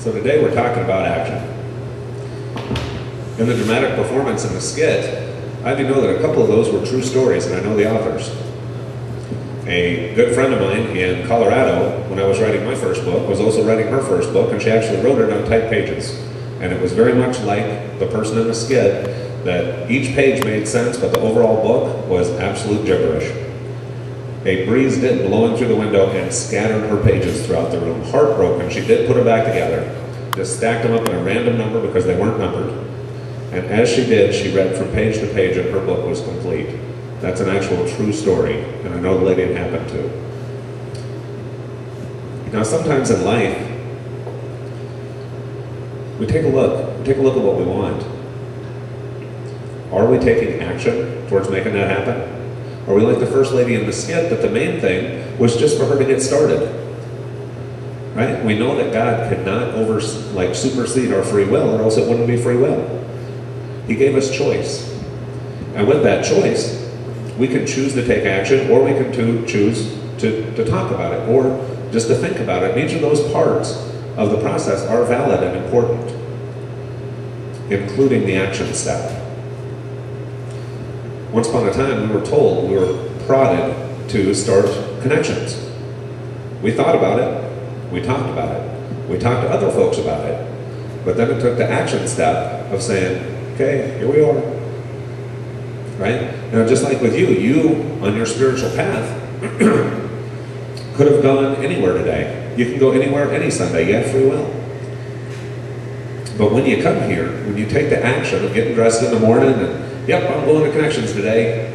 So today we're talking about action. In the dramatic performance in the skit, I do know that a couple of those were true stories, and I know the authors. A good friend of mine in Colorado, when I was writing my first book, was also writing her first book, and she actually wrote it on typed pages. And it was very much like the person in the skit, that each page made sense, but the overall book was absolute gibberish. A breeze did blowing through the window and scattered her pages throughout the room. Heartbroken, she did put them back together, just stacked them up in a random number because they weren't numbered. And as she did, she read from page to page and her book was complete. That's an actual true story, and I know the lady it happened to. Now sometimes in life, we take a look at what we want. Are we taking action towards making that happen? Are we like the first lady in the skit, that the main thing was just for her to get started? Right? We know that God cannot supersede our free will, or else it wouldn't be free will. He gave us choice. And with that choice, we can choose to take action, or we can choose to talk about it, or just to think about it. And each of those parts of the process are valid and important, including the action step. Once upon a time, we were prodded to start connections. We thought about it, we talked about it, we talked to other folks about it, but then it took the action step of saying, okay, here we are. Right? Now, just like with you on your spiritual path could have gone anywhere today. You can go anywhere any Sunday, you have free will. But when you come here, when you take the action of getting dressed in the morning and, yep, I'm going to Connections today,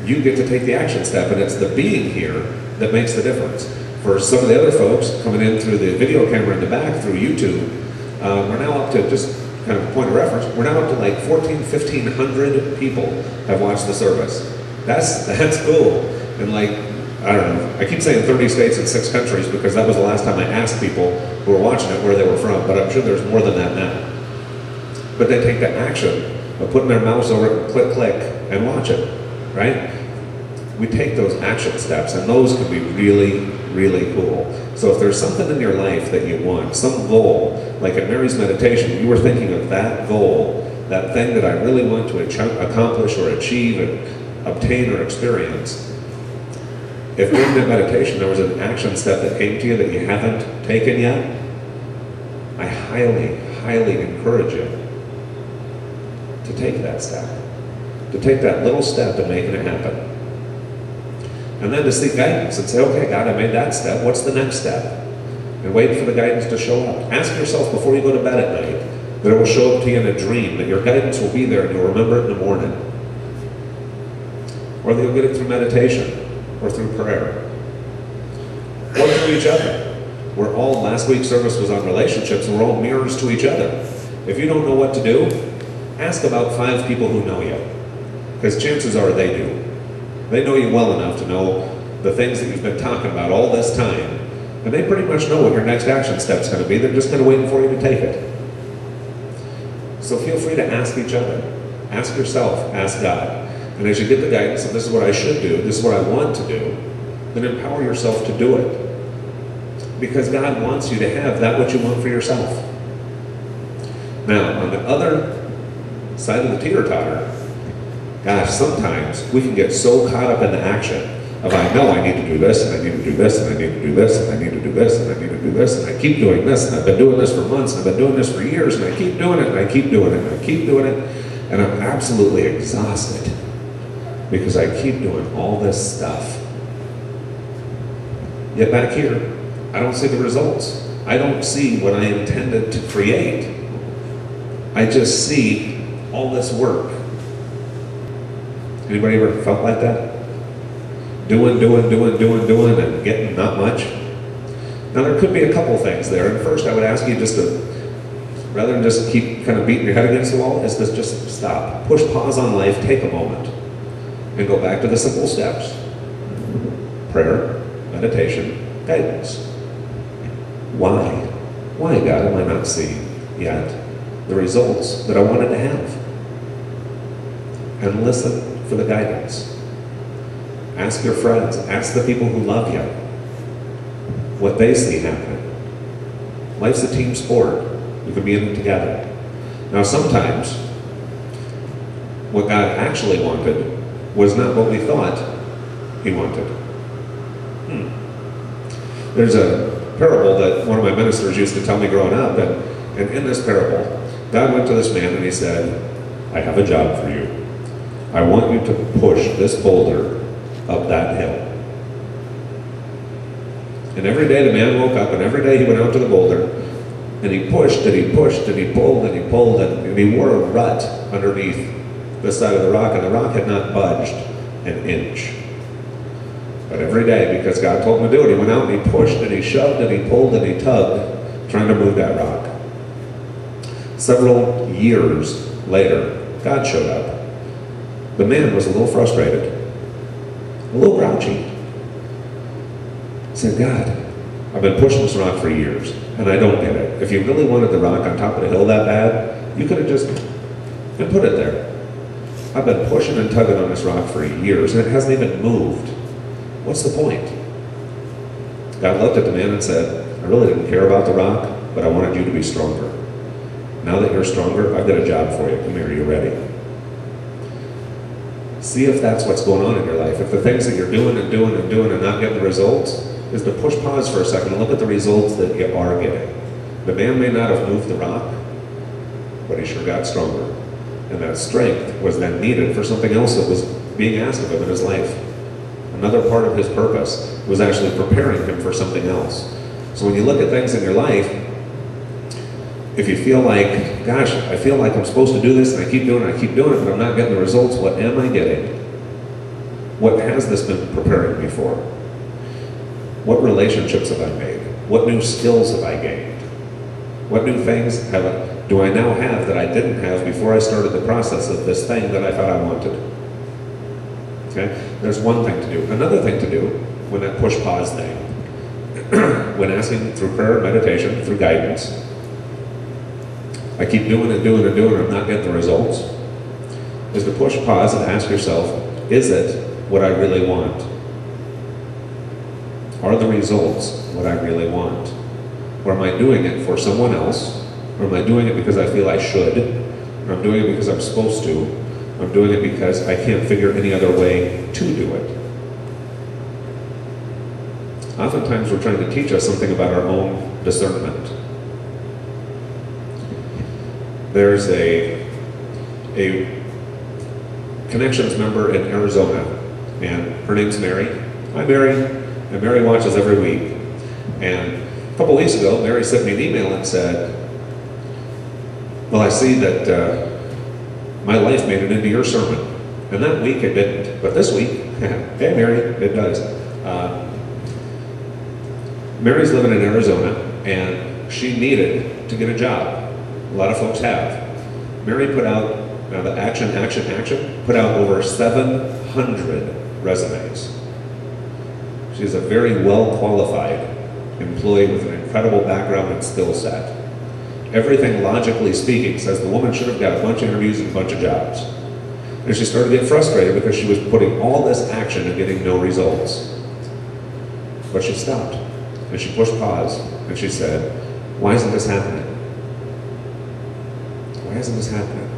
you get to take the action step, and it's the being here that makes the difference. For some of the other folks coming in through the video camera in the back, through YouTube, we're now up to, just kind of a point of reference, we're now up to like 1,500 people have watched the service. That's cool. And like, I don't know, I keep saying 30 states and 6 countries because that was the last time I asked people who were watching it where they were from, but I'm sure there's more than that now. But they take the action of putting their mouse over it and click, and watch it, right? We take those action steps, and those can be really, really cool. So if there's something in your life that you want, some goal, like at Mary's meditation, you were thinking of that goal, that thing that I really want to accomplish or achieve and obtain or experience. If during that meditation there was an action step that came to you that you haven't taken yet, I highly, highly encourage you to take that step, to take that little step of making it happen. And then to seek guidance and say, okay, God, I made that step, what's the next step? And wait for the guidance to show up. Ask yourself before you go to bed at night that it will show up to you in a dream, that your guidance will be there and you'll remember it in the morning. Or that you'll get it through meditation, or through prayer, or through each other. Last week's service was on relationships, and we're all mirrors to each other. If you don't know what to do, ask about 5 people who know you, because chances are they do. They know you well enough to know the things that you've been talking about all this time, and they pretty much know what your next action step's going to be. They're just kind of waiting for you to take it. So feel free to ask each other. Ask yourself, ask God. And as you get the guidance of this is what I should do, this is what I want to do, then empower yourself to do it. Because God wants you to have that what you want for yourself. Now, on the other side of the teeter-totter, gosh, sometimes we can get so caught up in the action of I know I need to do this, and I need to do this, and I need to do this, and I need to do this, and I need to do this, and I keep doing this, and I've been doing this for months, and I've been doing this for years, and I keep doing it, and I keep doing it, and I keep doing it, and I'm absolutely exhausted because I keep doing all this stuff. Yet back here, I don't see the results. I don't see what I intended to create. I just see all this work. Anybody ever felt like that? Doing, and getting not much? Now there could be a couple things there. And first I would ask you just to, rather than just keep kind of beating your head against the wall, is to just stop. Push pause on life, take a moment, and go back to the simple steps. Prayer, meditation, guidance. Why? Why, God, am I not seeing yet the results that I wanted to have? And listen for the guidance. Ask your friends, ask the people who love you what they see happening. Life's a team sport. We can be in it together. Now sometimes, what God actually wanted was not what we thought He wanted. There's a parable that one of my ministers used to tell me growing up, and in this parable, God went to this man and He said, I have a job for you. I want you to push this boulder up that hill. And every day the man woke up, and every day he went out to the boulder, and he pushed, and he pushed, and he pulled, and he pulled, and he wore a rut underneath the side of the rock, and the rock had not budged an inch. But every day, because God told him to do it, he went out and he pushed, and he shoved, and he pulled, and he tugged, trying to move that rock. Several years later, God showed up. The man was a little frustrated, a little grouchy. He said, God, I've been pushing this rock for years, and I don't get it. If you really wanted the rock on top of the hill that bad, you could have just and put it there. I've been pushing and tugging on this rock for years, and it hasn't even moved. What's the point? God looked at the man and said, I really didn't care about the rock, but I wanted you to be stronger. Now that you're stronger, I've got a job for you. Come here, you ready? See if that's what's going on in your life. If the things that you're doing and doing and doing and not getting the results, is to push pause for a second and look at the results that you are getting. The man may not have moved the rock, but he sure got stronger. And that strength was then needed for something else that was being asked of him in his life. Another part of his purpose was actually preparing him for something else. So when you look at things in your life, if you feel like, gosh, I feel like I'm supposed to do this and I keep doing it, but I'm not getting the results, what am I getting? What has this been preparing me for? What relationships have I made? What new skills have I gained? What new things do I now have that I didn't have before I started the process of this thing that I thought I wanted? Okay? There's one thing to do. Another thing to do when that push-pause thing, when asking through prayer and meditation, through guidance, I keep doing and doing and doing and I'm not getting the results, is to push pause and ask yourself, is it what I really want? Are the results what I really want? Or am I doing it for someone else? Or am I doing it because I feel I should? Or I'm doing it because I'm supposed to? Or I'm doing it because I can't figure any other way to do it? Oftentimes we're trying to teach us something about our own discernment. There's a Connections member in Arizona, and her name's Mary. Hi, Mary. And Mary watches every week. And a couple weeks ago, Mary sent me an email and said, well, I see that my life made it into your sermon. And that week it didn't. But this week, hey, Mary, it does. Mary's living in Arizona, and she needed to get a job. A lot of folks have. Mary put out, the action, put out over 700 resumes. She's a very well-qualified employee with an incredible background and skill set. Everything, logically speaking, says the woman should have got a bunch of interviews and a bunch of jobs. And she started to get frustrated because she was putting all this action and getting no results. But she stopped, and she pushed pause, and she said, why isn't this happening? Why isn't this happening?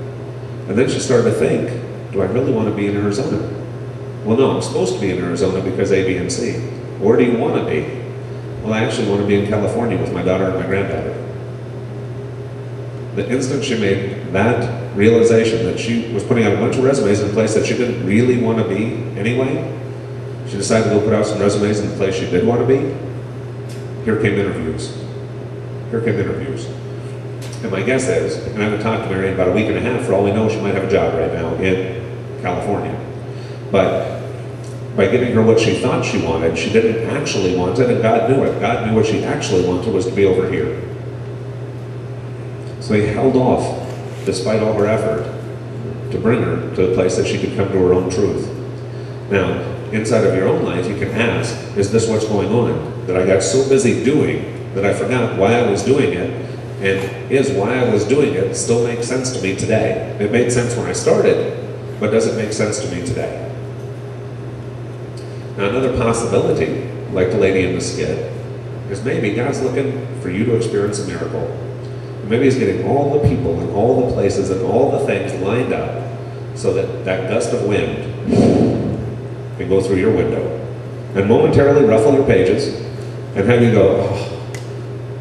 And then she started to think, do I really want to be in Arizona? Well, no, I'm supposed to be in Arizona because A, B, and C. Where do you want to be? Well, I actually want to be in California with my daughter and my granddaughter. The instant she made that realization that she was putting out a bunch of resumes in a place that she didn't really want to be anyway, she decided to go put out some resumes in the place she did want to be. Here came interviews. Here came interviews. And my guess is, and I haven't talked to Mary in about a week and a half, for all we know, she might have a job right now in California. But by giving her what she thought she wanted, she didn't actually want it, and God knew it. God knew what she actually wanted was to be over here. So He held off, despite all her effort, to bring her to the place that she could come to her own truth. Now, inside of your own life, you can ask, is this what's going on? That I got so busy doing that I forgot why I was doing it, and is why I was doing it still makes sense to me today? It made sense when I started, but does it make sense to me today? Now, another possibility, like the lady in the skit, is maybe God's looking for you to experience a miracle. And maybe He's getting all the people and all the places and all the things lined up so that that gust of wind can go through your window and momentarily ruffle your pages and have you go, oh,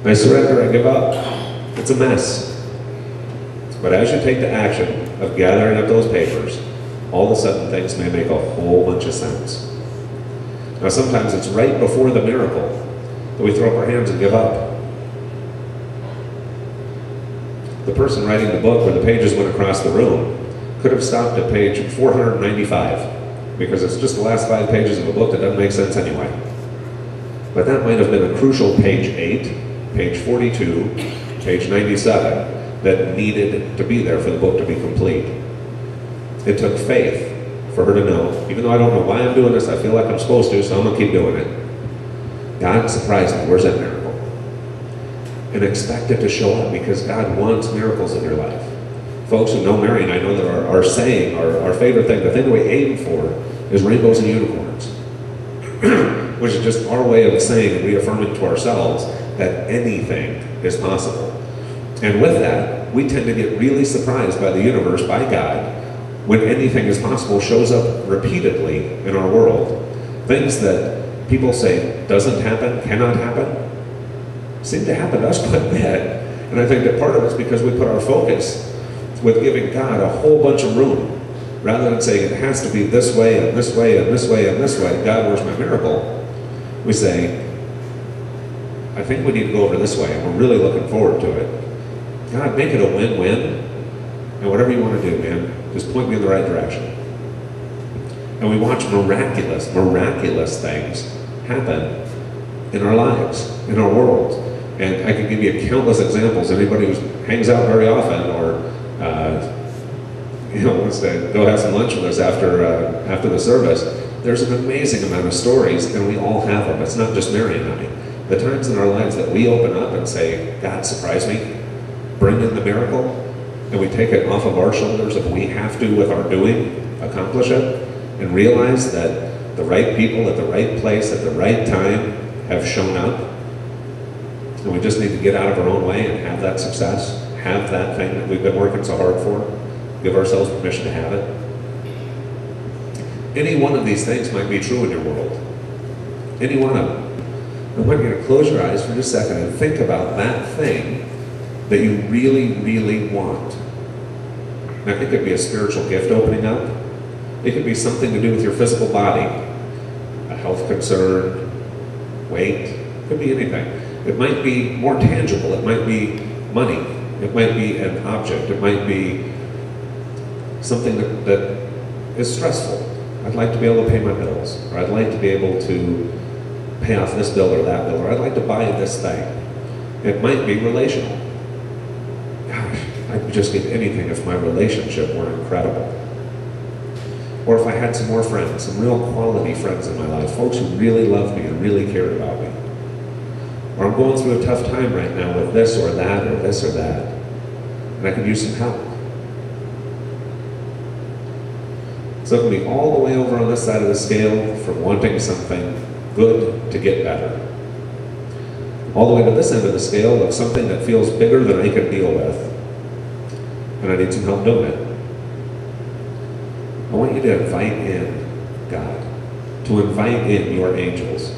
I surrender, I give up. It's a mess. But as you take the action of gathering up those papers, all of a sudden things may make a whole bunch of sense. Now sometimes it's right before the miracle that we throw up our hands and give up. The person writing the book where the pages went across the room could have stopped at page 495 because it's just the last 5 pages of a book that doesn't make sense anyway. But that might have been a crucial page 8, page 42, page 97 that needed to be there for the book to be complete. It took faith for her to know, even though I don't know why I'm doing this, I feel like I'm supposed to, so I'm going to keep doing it. God surprised me. Where's that miracle? And expect it to show up because God wants miracles in your life. Folks who know Mary and I know that our saying, our favorite thing, the thing that we aim for is rainbows and unicorns. Which is just our way of saying and reaffirming to ourselves that anything is possible. And with that, we tend to get really surprised by the universe, by God, when anything is possible shows up repeatedly in our world. Things that people say doesn't happen, cannot happen, seem to happen to us quite a bit. And I think that part of it is because we put our focus with giving God a whole bunch of room. Rather than saying it has to be this way and this way and this way and this way, God, where's my miracle? We say, I think we need to go over this way, and we're really looking forward to it. God, make it a win-win, and whatever you want to do, man, just point me in the right direction. And we watch miraculous things happen in our lives, in our world. And I can give you countless examples. Anybody who hangs out very often or wants to go have some lunch with us after the service, there's an amazing amount of stories, and we all have them. It's not just Mary and I. The times in our lives that we open up and say, God, surprise me, bring in the miracle, and we take it off of our shoulders if we have to, with our doing, accomplish it, and realize that the right people at the right place at the right time have shown up, and we just need to get out of our own way and have that success, have that thing that we've been working so hard for, give ourselves permission to have it. Any one of these things might be true in your world. Any one of them. I want you to close your eyes for just a second and think about that thing that you really, really want. Now, it could be a spiritual gift opening up. It could be something to do with your physical body, a health concern, weight. It could be anything. It might be more tangible. It might be money. It might be an object. It might be something that is stressful. I'd like to be able to pay my bills, or I'd like to be able to pay off this bill or that bill, or I'd like to buy this thing. It might be relational. Gosh, I'd just give anything if my relationship were incredible. Or if I had some more friends, some real quality friends in my life, folks who really loved me and really cared about me. Or I'm going through a tough time right now with this or that, and I could use some help. So it can be all the way over on this side of the scale from wanting something good to get better. All the way to this end of the scale of something that feels bigger than I can deal with. And I need some help doing it. I want you to invite in God. To invite in your angels.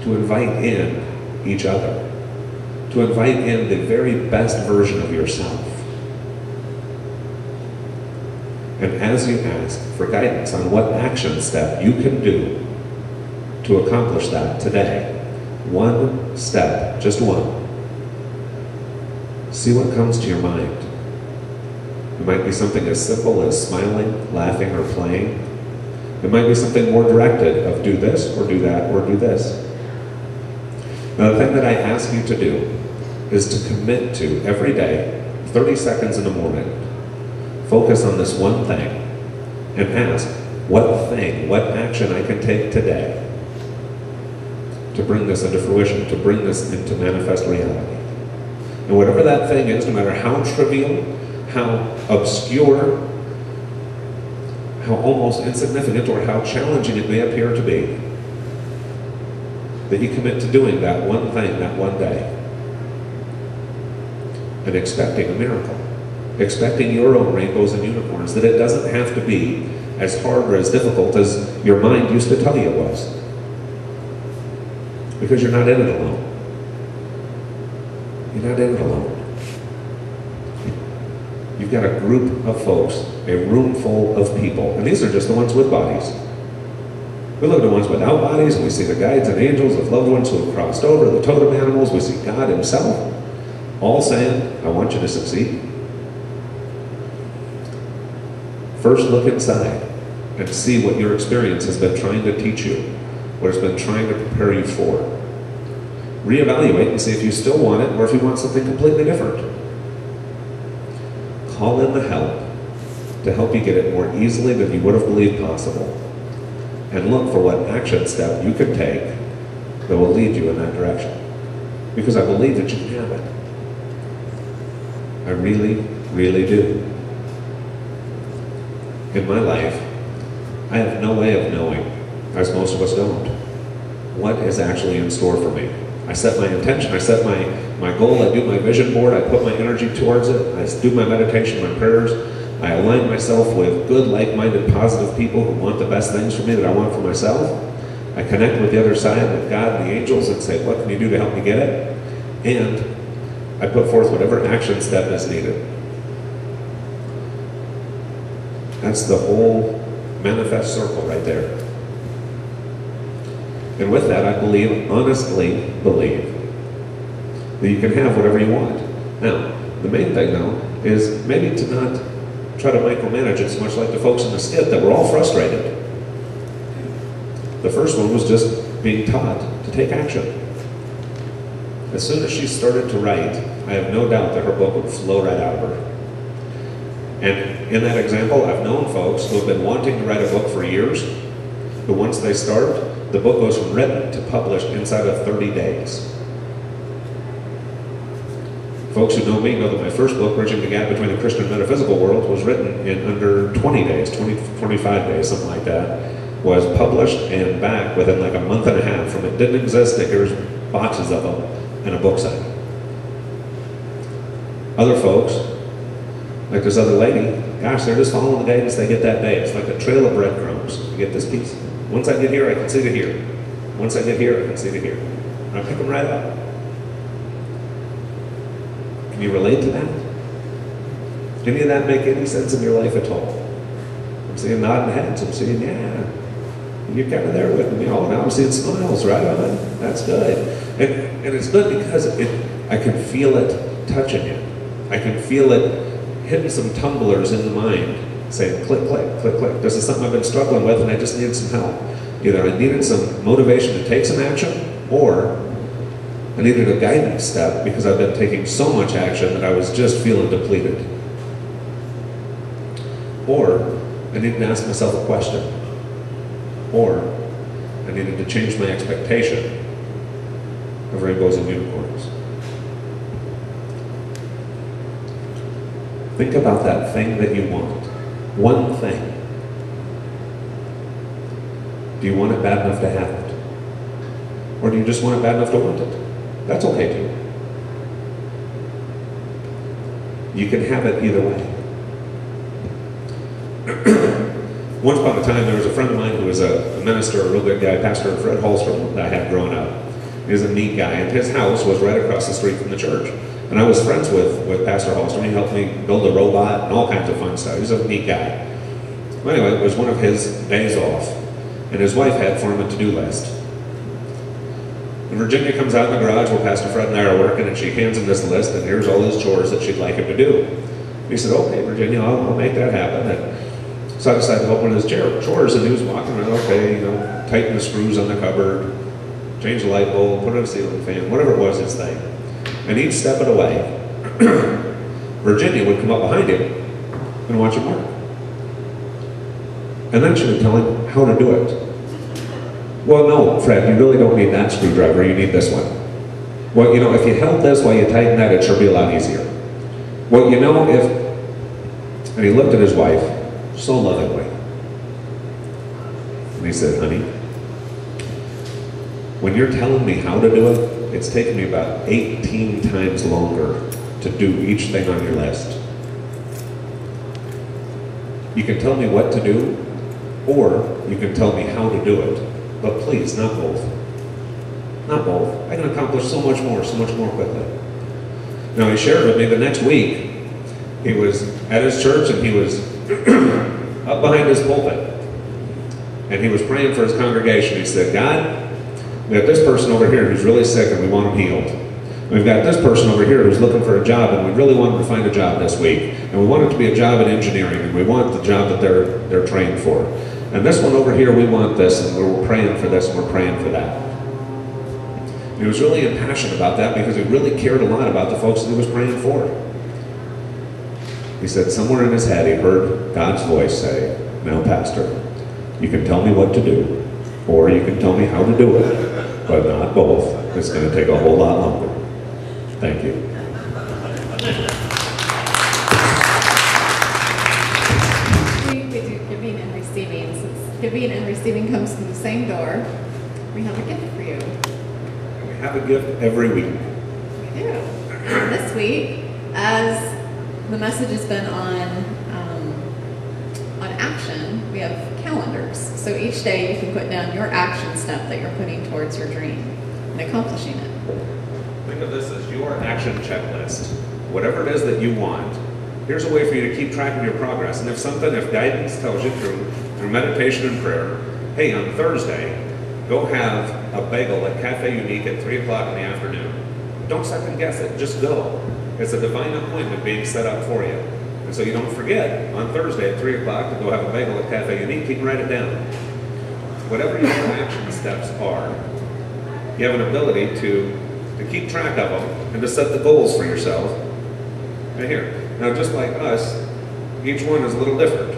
To invite in each other. To invite in the very best version of yourself. And as you ask for guidance on what action step you can do to accomplish that today, one step, just one, see what comes to your mind. It might be something as simple as smiling, laughing, or playing. It might be something more directed of do this, or do that, or do this. Now, the thing that I ask you to do is to commit to every day, 30 seconds in the morning, focus on this one thing and ask what thing, what action I can take today to bring this into fruition, to bring this into manifest reality. And whatever that thing is, no matter how trivial, how obscure, how almost insignificant, or how challenging it may appear to be, that you commit to doing that one thing that one day and expecting a miracle, expecting your own rainbows and unicorns, that it doesn't have to be as hard or as difficult as your mind used to tell you it was. Because you're not in it alone. You're not in it alone. You've got a group of folks, a room full of people, and these are just the ones with bodies. We look at the ones without bodies, and we see the guides and angels of loved ones who have crossed over, the totem animals, we see God himself, all saying, I want you to succeed. First look inside and see what your experience has been trying to teach you, what it's been trying to prepare you for. Reevaluate and see if you still want it or if you want something completely different. Call in the help to help you get it more easily than you would have believed possible. And look for what action step you can take that will lead you in that direction. Because I believe that you can have it. I really, really do. In my life, I have no way of knowing, as most of us don't, what is actually in store for me. I set my intention, I set my goal, I do my vision board, I put my energy towards it, I do my meditation, my prayers, I align myself with good, like-minded, positive people who want the best things for me that I want for myself. I connect with the other side, with God and the angels, and say, what can you do to help me get it? And I put forth whatever action step is needed. That's the whole manifest circle right there. And with that, I believe, honestly believe, that you can have whatever you want. Now, the main thing, though, is maybe to not try to micromanage it so much like the folks in the skit that were all frustrated. The first one was just being taught to take action. As soon as she started to write, I have no doubt that her book would flow right out of her. And in that example, I've known folks who have been wanting to write a book for years, who once they start, the book goes from written to published inside of 30 days. Folks who know me know that my first book, Bridging the Gap Between the Christian and Metaphysical World, was written in under 20 days, 25 days, something like that. Was published and back within like a month and a half from it didn't exist to here's boxes of them and a book signing. Other folks, like this other lady, gosh, they're just following the guidance they get that day. It's like a trail of breadcrumbs. You get this piece. Once I get here, I can see to here. Once I get here, I can see to here. And I pick them right up. Can you relate to that? Does any of that make any sense in your life at all? I'm seeing nodding heads. I'm seeing, yeah, you're kind of there with me. Oh, now I'm seeing smiles, right on. That's good. And it's good because I can feel it touching you. I can feel it hitting some tumblers in the mind, saying click, click, click, click. This is something I've been struggling with and I just needed some help. Either I needed some motivation to take some action, or I needed a guidance step because I've been taking so much action that I was just feeling depleted. Or I needed to ask myself a question. Or I needed to change my expectation of rainbows and unicorns. Think about that thing that you want. One thing. Do you want it bad enough to have it? Or do you just want it bad enough to want it? That's okay too. You can have it either way. Once upon a time, there was a friend of mine who was a minister, a real good guy, Pastor Fred Hallstrom, that I had grown up. He was a neat guy, and his house was right across the street from the church. And I was friends with Pastor Hallstrom. He helped me build a robot and all kinds of fun stuff. He was a neat guy. Well, anyway, it was one of his days off, and his wife had for him a to-do list. And Virginia comes out in the garage where Pastor Fred and I are working, and she hands him this list, and here's all his chores that she'd like him to do. And he said, okay, Virginia, I'll make that happen. And so I decided to help one of his chores, and he was walking around, okay, tighten the screws on the cupboard, change the light bulb, put in a ceiling fan, whatever it was, his thing. And each step of the way, Virginia would come up behind him and watch him work. And then she would tell him how to do it. Well, no, Fred, you really don't need that screwdriver, you need this one. Well, if you held this while you tighten that, it'd sure be a lot easier. Well, and he looked at his wife so lovingly. And he said, honey, When you're telling me how to do it, it's taken me about 18 times longer to do each thing on your list. You can tell me what to do, or you can tell me how to do it, but please, not both. Not both. I can accomplish so much more quickly. Now, he shared with me the next week, he was at his church and he was up behind his pulpit. And he was praying for his congregation. He said, God, we have this person over here who's really sick and we want him healed. We've got this person over here who's looking for a job and we really want him to find a job this week. And we want it to be a job in engineering and we want the job that they're trained for. And this one over here, we want this and we're praying for this and we're praying for that. And he was really impassioned about that because he really cared a lot about the folks that he was praying for. He said somewhere in his head he heard God's voice say, now Pastor, you can tell me what to do, or you can tell me how to do it, but not both. It's going to take a whole lot longer. Thank you. We do giving and receiving. Since giving and receiving comes from the same door, we have a gift for you. We have a gift every week. We do. This week, as the message has been on action, we have calendars. So each day you can put down your action step that you're putting towards your dream and accomplishing it. Think of this as your action checklist. Whatever it is that you want, here's a way for you to keep track of your progress. And if guidance tells you through meditation and prayer, hey, on Thursday, go have a bagel at Cafe Unique at 3 o'clock in the afternoon. Don't second guess it, just go. It's a divine appointment being set up for you. And so you don't forget on Thursday at 3 o'clock to go have a bagel at Cafe Unique, you can write it down. Whatever your action steps are, you have an ability to keep track of them and to set the goals for yourself. Right here. Now, just like us, each one is a little different.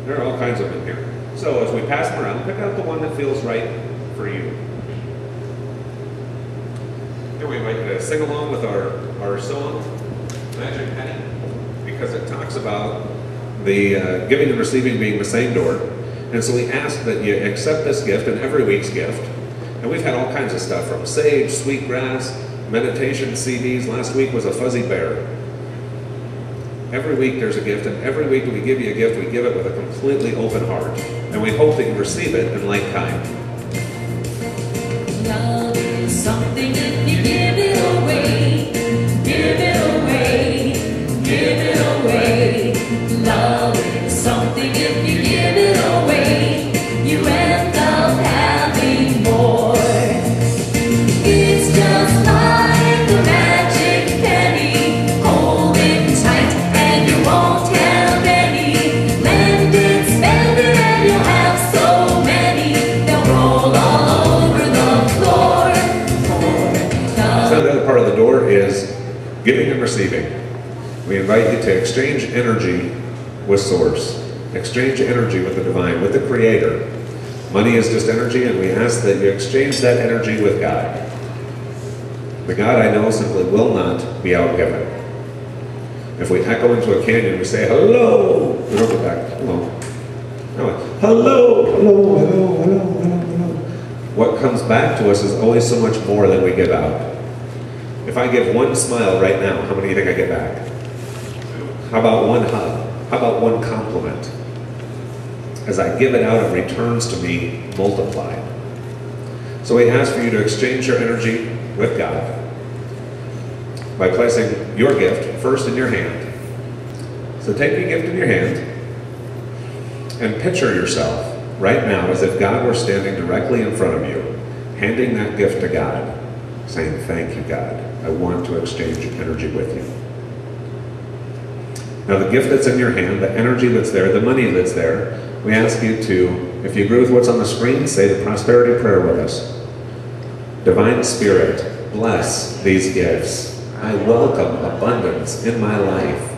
There are all kinds of them here. So as we pass them around, pick out the one that feels right for you. Here we invite you to sing along with our song, Magic Penny, because it talks about the giving and receiving being the same door. And so we ask that you accept this gift and every week's gift. And we've had all kinds of stuff from sage, sweetgrass, meditation CDs. Last week was a fuzzy bear. Every week there's a gift, and every week when we give you a gift, we give it with a completely open heart. And we hope that you receive it in like kind. Love is something if you give it away, give it away, give it away. Love is something if you give it away, you end up having more. It's just like a magic penny, hold it tight and you won't have any. Lend it, spend it, and you'll have so many, they'll roll all over the floor. So the other part of the door is giving and receiving. We invite you to exchange energy with Source. Exchange energy with the divine, with the Creator. Money is just energy, and we ask that you exchange that energy with God. The God I know simply will not be outgiven. If we echo into a canyon, we say, hello. We don't go back, hello. No, hello, hello, hello, hello, hello, hello. What comes back to us is always so much more than we give out. If I give one smile right now, how many do you think I get back? How about one hug? How about one compliment? As I give it out, it returns to me multiplied. So we ask for you to exchange your energy with God by placing your gift first in your hand. So take your gift in your hand and picture yourself right now as if God were standing directly in front of you, handing that gift to God, saying, thank you, God. I want to exchange energy with you. Now the gift that's in your hand, the energy that's there, the money that's there, we ask you to, if you agree with what's on the screen, say the prosperity prayer with us. Divine Spirit, bless these gifts. I welcome abundance in my life.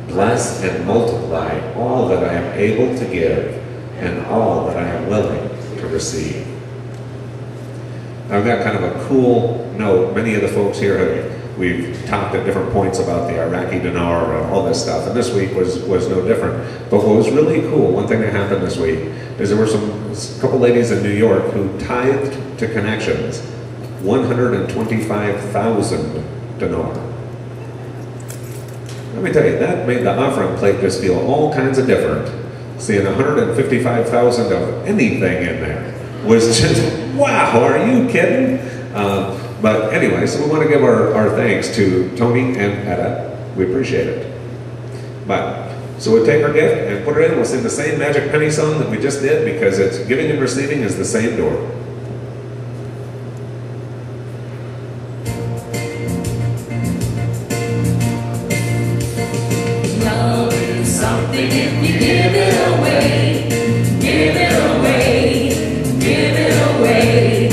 Bless and multiply all that I am able to give and all that I am willing to receive. I've got kind of a cool note. Many of the folks here we've talked at different points about the Iraqi dinar and all this stuff, and this week was no different. But what was really cool, one thing that happened this week, is there were some there's a couple ladies in New York who tithed to Connections 125,000 dinar. Let me tell you, that made the offering plate just feel all kinds of different. Seeing 155,000 of anything in there was just, wow, are you kidding? But anyway, so we want to give our thanks to Tony and Etta. We appreciate it. But, so we'll take our gift and put it in. We'll sing the same Magic Penny song that we just did because it's giving and receiving is the same door. Love is something if you give it away, give it away, give it away.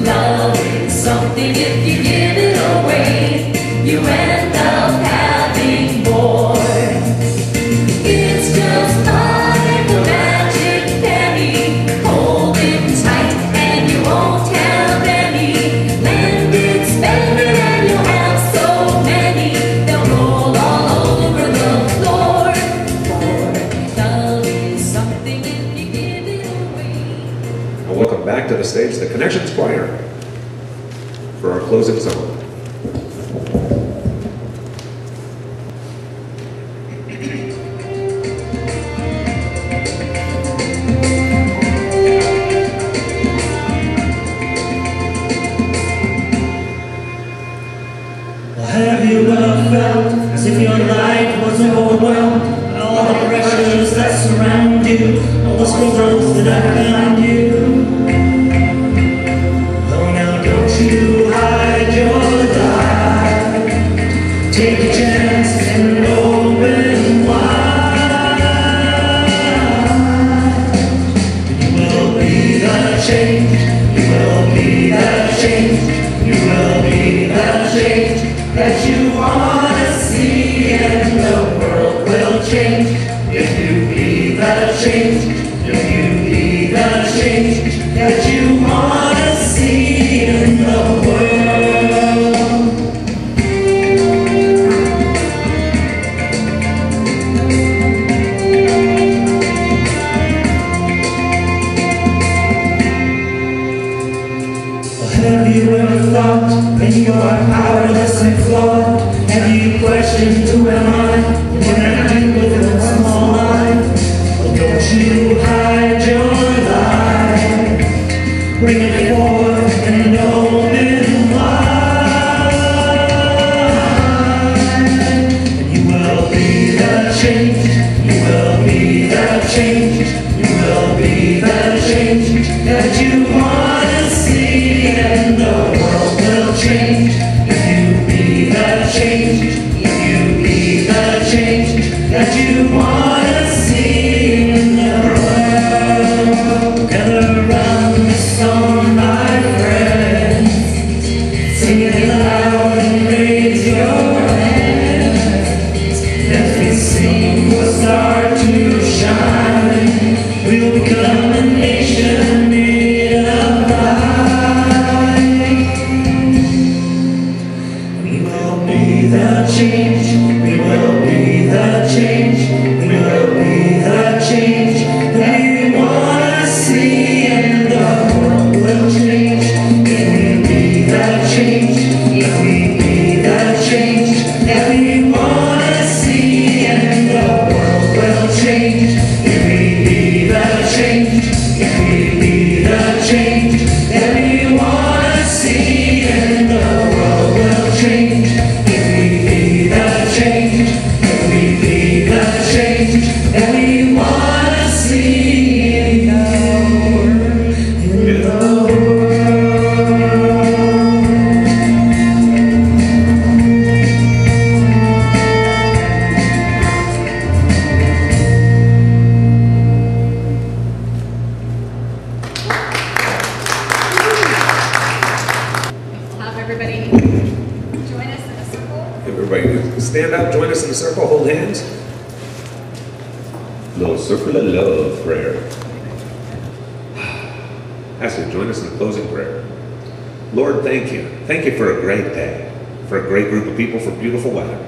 Love is something if you give it away, you end up having more. It's just like a magic penny, hold it tight and you won't have any. Lend it, spend it and you'll have so many, they'll roll all over the floor. Love is something if you give it away. Well, welcome back to the stage, the Connections Choir, for our closing song. Have you ever felt as if your life was overwhelmed by all the pressures that surround you, all the struggles that have found you? Oh, now don't you hide your light. Take a chance and open wide. You will be the change. You will be the change. You will be the change that you want to see, and the world will change if you be the change, if you be the change that you want to see in the world. Have you ever thought that you are powerless and flawed? Have you questioned who am I? What can I do with a small life? Well, don't you hide your light. Bring it forth and open wide. And you will be the change. You will be the change. You will be the change that you want to see. And the world will change if you be the change, if you be the change that you want to see in the world. Gather around the song, my friends, sing it loud and raise your hands. As we sing, we'll start to shine. We'll become a nation made of light. We will be the change. We will be the change. We will be the change that we want to see, and the world will change if we be the change. If we be the change that we want to see, and the world will change if we be the change. If we be the change that we want to see, and the world will change if we be the change. If we be the change that we want to see in the world. Have everybody join us in a circle. Everybody stand up, join us in a circle, hold hands. Little circle of love prayer. Pastor, join us in the closing prayer. Lord, thank you. Thank you for a great day, for a great group of people, for beautiful weather,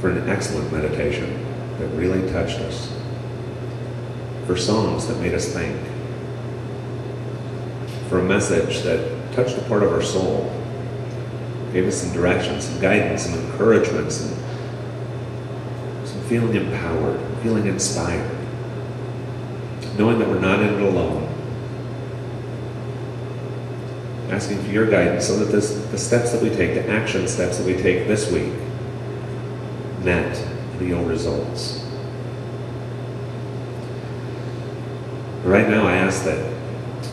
for an excellent meditation that really touched us. for songs that made us think, for a message that touched a part of our soul, gave us some direction, some guidance, some encouragement, some feeling empowered, feeling inspired, knowing that we're not in it alone. Asking for your guidance so that the steps that we take, the action steps that we take this week, net real results. Right now, I ask that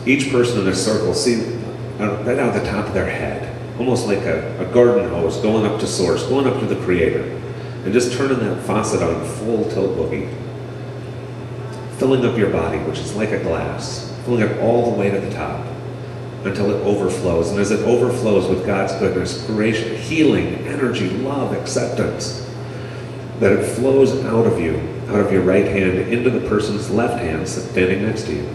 each person in this circle see right out the top of their head, almost like a garden hose going up to source, going up to the Creator, and just turning that faucet on full tilt boogie, filling up your body, which is like a glass, filling it all the way to the top until it overflows. And as it overflows with God's goodness, creation, healing, energy, love, acceptance, that it flows out of you, out of your right hand into the person's left hand standing next to you.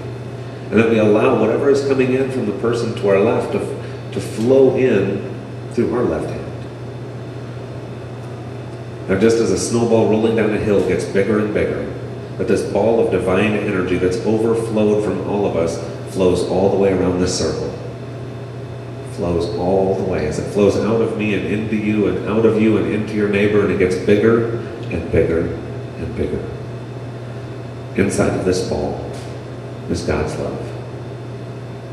And that we allow whatever is coming in from the person to our left to flow in through our left hand. Now, just as a snowball rolling down a hill gets bigger and bigger, that this ball of divine energy that's overflowed from all of us flows all the way around this circle. Flows all the way. As it flows out of me and into you and out of you and into your neighbor, and it gets bigger and bigger and bigger. Inside of this ball is God's love,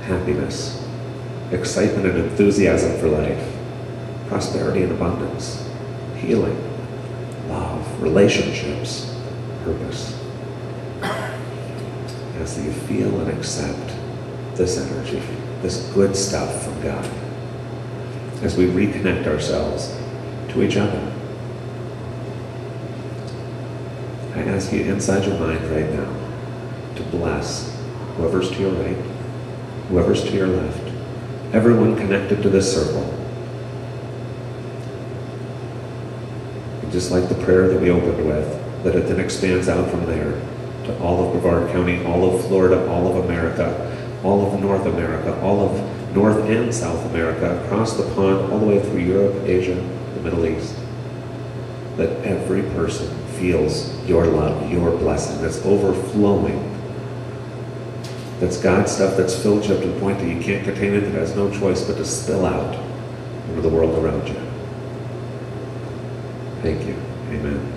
happiness, excitement and enthusiasm for life, prosperity and abundance, healing, love, relationships, purpose. As you feel and accept this energy, this good stuff from God, as we reconnect ourselves to each other. I ask you inside your mind right now to bless whoever's to your right, whoever's to your left, everyone connected to this circle. And just like the prayer that we opened with, that it then expands out from there to all of Brevard County, all of Florida, all of America, all of North America, all of North and South America, across the pond, all the way through Europe, Asia, the Middle East. That every person feels your love, your blessing that's overflowing. That's God's stuff that's filled you up to the point that you can't contain it, that has no choice but to spill out into the world around you. Thank you. Amen.